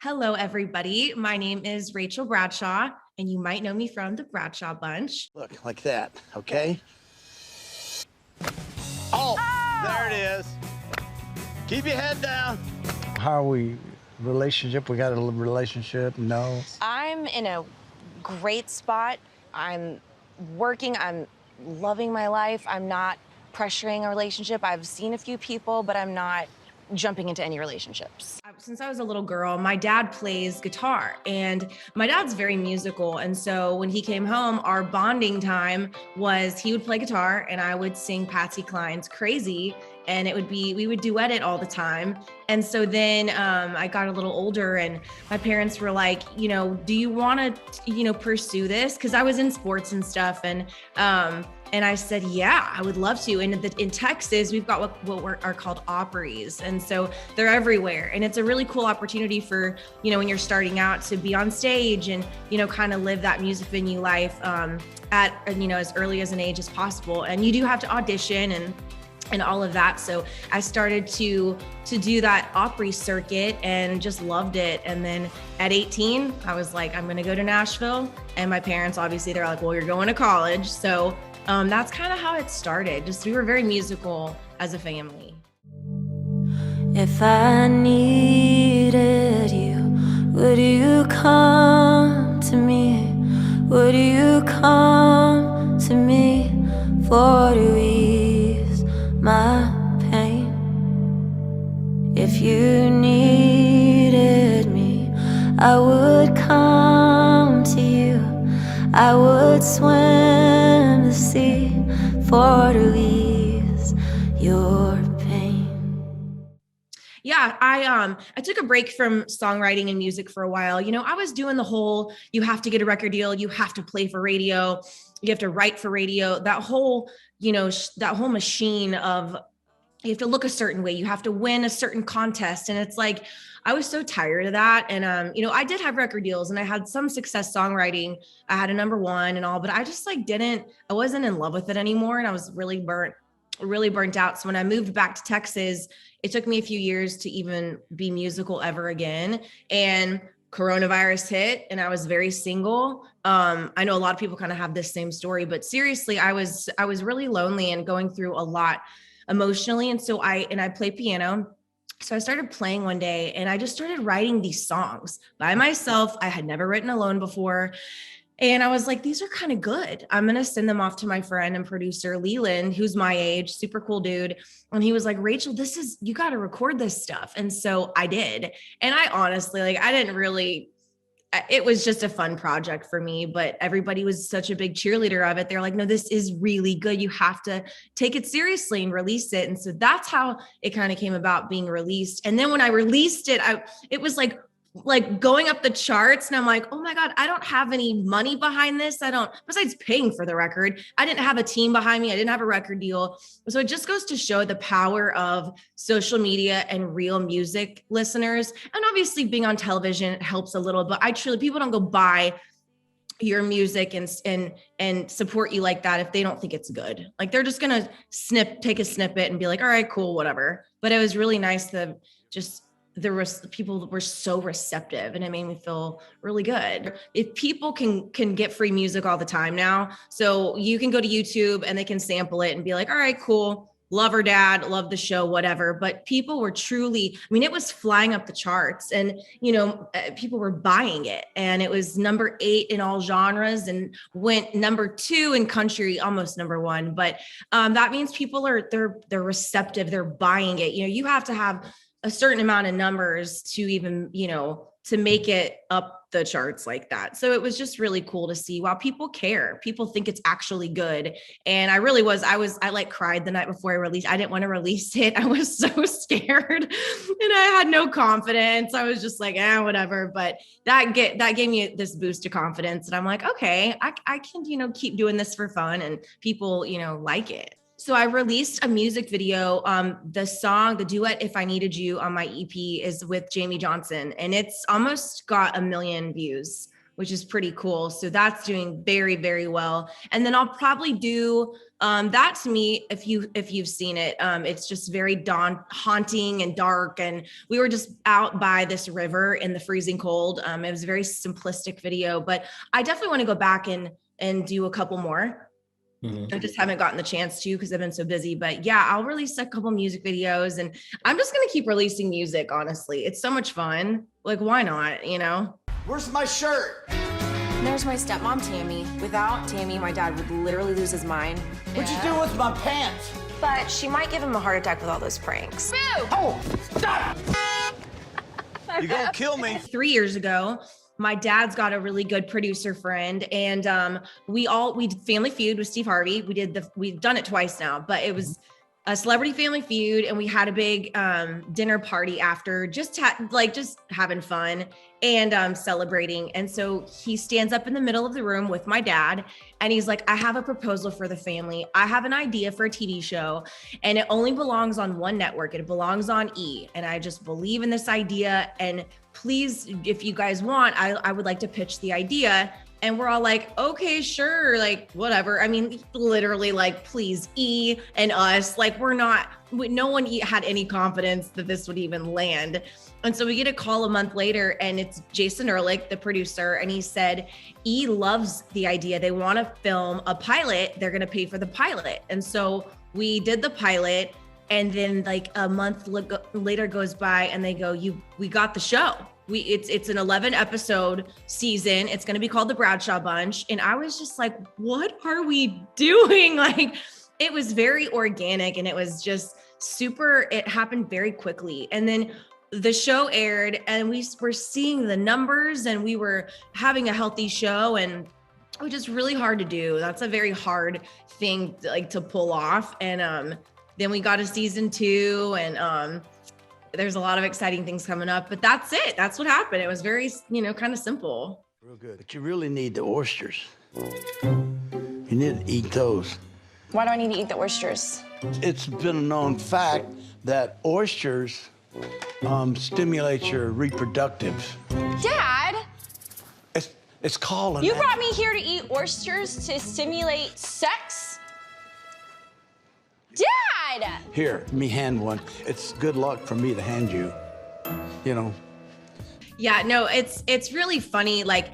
Hello, everybody. My name is Rachel Bradshaw, and you might know me from the Bradshaw Bunch. Look, like that, okay? Oh, there it is. Keep your head down. How are we? Relationship? We got a relationship? No. I'm in a great spot. I'm working. I'm loving my life. I'm not pressuring a relationship. I've seen a few people, but I'm not jumping into any relationships. Since I was a little girl, my dad plays guitar, and my dad's very musical. And so when he came home, our bonding time was he would play guitar and I would sing Patsy Cline's Crazy. And we would duet it all the time. And so then I got a little older and my parents were like, do you want to, pursue this? Because I was in sports and stuff. And I said, yeah, I would love to. And in Texas, we've got what are called Opries. And so they're everywhere. And it's a really cool opportunity for, when you're starting out to be on stage and, kind of live that music venue life at, as early as an age as possible. And you do have to audition and all of that. So I started to do that Opry circuit and just loved it. And then at 18, I was like, I'm going to go to Nashville. And my parents, obviously, they're like, well, you're going to college. So that's kind of how it started. Just we were very musical as a family. If I needed you, would you come to me? Would you come to me for to ease my pain? If you needed me, I would come to you. I would swim the sea for to ease your pain. Yeah, I took a break from songwriting and music for a while. I was doing the whole, you have to get a record deal, you have to play for radio, you have to write for radio, that whole, that whole machine of you have to look a certain way, you have to win a certain contest. And it's like, I was so tired of that. And, I did have record deals and I had some success songwriting. I had a #1 and all, but I just I wasn't in love with it anymore. And I was really burnt out. So when I moved back to Texas, it took me a few years to even be musical ever again. And coronavirus hit and I was very single. I know a lot of people kind of have this same story, but seriously, I was really lonely and going through a lot emotionally. And so I play piano. So I started playing one day and I just started writing these songs by myself. I had never written alone before. And I was like, these are kind of good. I'm going to send them off to my friend and producer, Leland, who's my age, super cool dude. And he was like, Rachel, you got to record this stuff. And so I did. And I honestly, it was just a fun project for me, but everybody was such a big cheerleader of it. They're like, no, this is really good. You have to take it seriously and release it. And so that's how it kind of came about being released. And then when I released it, it was like going up the charts. And I'm like, oh my God, I don't have any money behind this. Besides paying for the record, I didn't have a team behind me. I didn't have a record deal. So it just goes to show the power of social media and real music listeners. And obviously being on television helps a little, but people don't go buy your music and support you like that if they don't think it's good. Like they're just going to take a snippet and be like, all right, cool, whatever. But it was really nice to people were so receptive and it made me feel really good. If people can get free music all the time now, so you can go to YouTube and they can sample it and be like, all right, cool. Love her dad, love the show, whatever. But people were truly, it was flying up the charts and, people were buying it. And it was #8 in all genres and went #2 in country, almost #1. But that means people they're receptive. They're buying it. You have to have a certain amount of numbers to even, to make it up the charts like that. So it was just really cool to see, wow, people care. People think it's actually good. And I really was, I cried the night before I released. I didn't want to release it. I was so scared and I had no confidence. I was just like, whatever. But that gave me this boost of confidence. And I'm like, okay, I can, keep doing this for fun and people, like it. So I released a music video. The duet, If I Needed You on my EP is with Jamie Johnson, and it's almost got 1 million views which is pretty cool. So that's doing very, very well. And then I'll probably do that. To me, if you've seen it, it's just very haunting and dark. And we were just out by this river in the freezing cold. It was a very simplistic video, but I definitely want to go back and do a couple more. I just haven't gotten the chance to because I've been so busy. But yeah, I'll release a couple music videos, and I'm just going to keep releasing music. Honestly, it's so much fun. Like, why not? You know? Where's my shirt? There's my stepmom, Tammy. Without Tammy, my dad would literally lose his mind. What'd you do with my pants? But she might give him a heart attack with all those pranks. Oh, stop! You're gonna kill me. 3 years ago, my dad's got a really good producer friend, and we did Family Feud with Steve Harvey. We've done it twice now, but it was a Celebrity Family Feud, and we had a big dinner party after, just having fun and celebrating. And so he stands up in the middle of the room with my dad, and he's like, I have a proposal for the family. I have an idea for a TV show, and it only belongs on one network. It belongs on E. And I just believe in this idea. And please, if you guys want, I would like to pitch the idea. And we're all like, okay, sure, like whatever. I mean, literally like, please, E and us, like no one had any confidence that this would even land. And so we get a call a month later, and it's Jason Ehrlich, the producer. And he said, E loves the idea. They want to film a pilot. They're going to pay for the pilot. And so we did the pilot. And then like a month later goes by, and they go, we got the show. It's an 11 episode season. It's going to be called the Bradshaw Bunch. And I was just like, what are we doing? Like, it was very organic, and it was just it happened very quickly. And then the show aired, and we were seeing the numbers, and we were having a healthy show, and it was just really hard to do. That's a very hard thing to pull off. And then we got a season 2, and there's a lot of exciting things coming up, but that's it. That's what happened. It was very, kind of simple. Real good. But you really need the oysters. You need to eat those. Why do I need to eat the oysters? It's been a known fact that oysters stimulate your reproductive. Dad, It's called you brought me here to eat oysters to stimulate sex? Dad! Here, me hand one. It's good luck for me to hand you. Yeah, no, it's really funny. Like,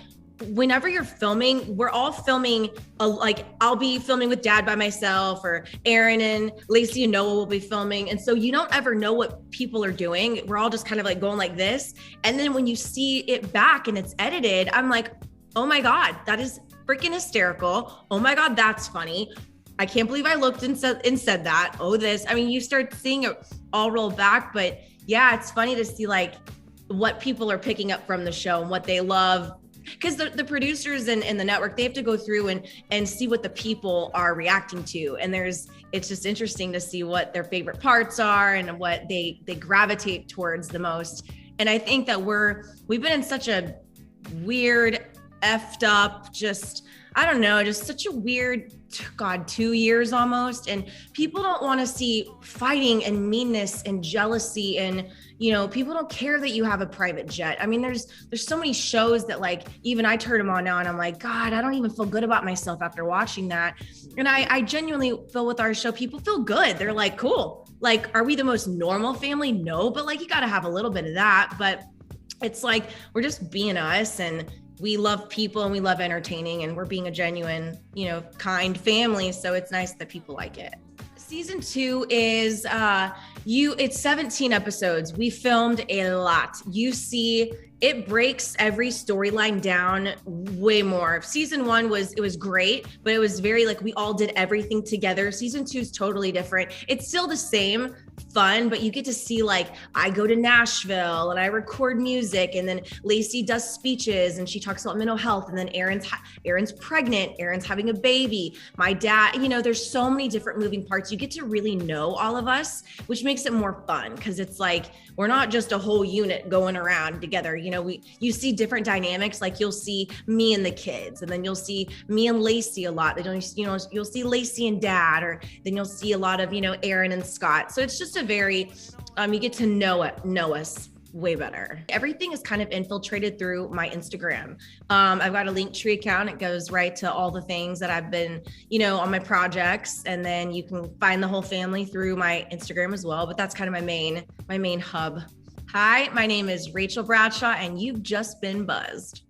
whenever you're filming, we're all filming, I'll be filming with Dad by myself, or Aaron and Lacey and Noah will be filming. And so you don't ever know what people are doing. We're all just kind of like going like this. And then when you see it back and it's edited, I'm like, oh my God, that is freaking hysterical. Oh my God, that's funny. I can't believe I looked and said that. Oh, this. I mean, you start seeing it all roll back. But yeah, it's funny to see like what people are picking up from the show and what they love. Because the producers and the network, they have to go through and see what the people are reacting to. And it's just interesting to see what their favorite parts are and what they gravitate towards the most. And I think that we've been in such a weird, effed up, just such a weird, 2 years almost. And people don't want to see fighting and meanness and jealousy, and people don't care that you have a private jet. I mean, there's so many shows that, like, even I turn them on now and I'm like, God, I don't even feel good about myself after watching that. And I genuinely feel with our show, people feel good. They're like, cool. Like, are we the most normal family? No, but like, you got to have a little bit of that. But it's like, we're just being us, and we love people and we love entertaining, and we're being a genuine, kind family. So it's nice that people like it. Season 2 is it's 17 episodes. We filmed a lot. You see, it breaks every storyline down way more. Season 1 was great, but it was very like, we all did everything together. Season 2 is totally different. It's still the same fun, but you get to see, like, I go to Nashville and I record music, and then Lacey does speeches and she talks about mental health, and then Aaron's pregnant, Aaron's having a baby, my dad, there's so many different moving parts. You get to really know all of us, which makes it more fun, because it's like, we're not just a whole unit going around together. You see different dynamics. Like, you'll see me and the kids, and then you'll see me and Lacey a lot. You'll see Lacey and Dad, or then you'll see a lot of, Aaron and Scott. So it's just a very, you get to know us way better. Everything is kind of infiltrated through my Instagram. I've got a Linktree account. It goes right to all the things that I've been, on my projects. And then you can find the whole family through my Instagram as well. But that's kind of my main hub. Hi, my name is Rachel Bradshaw, and you've just been buzzed.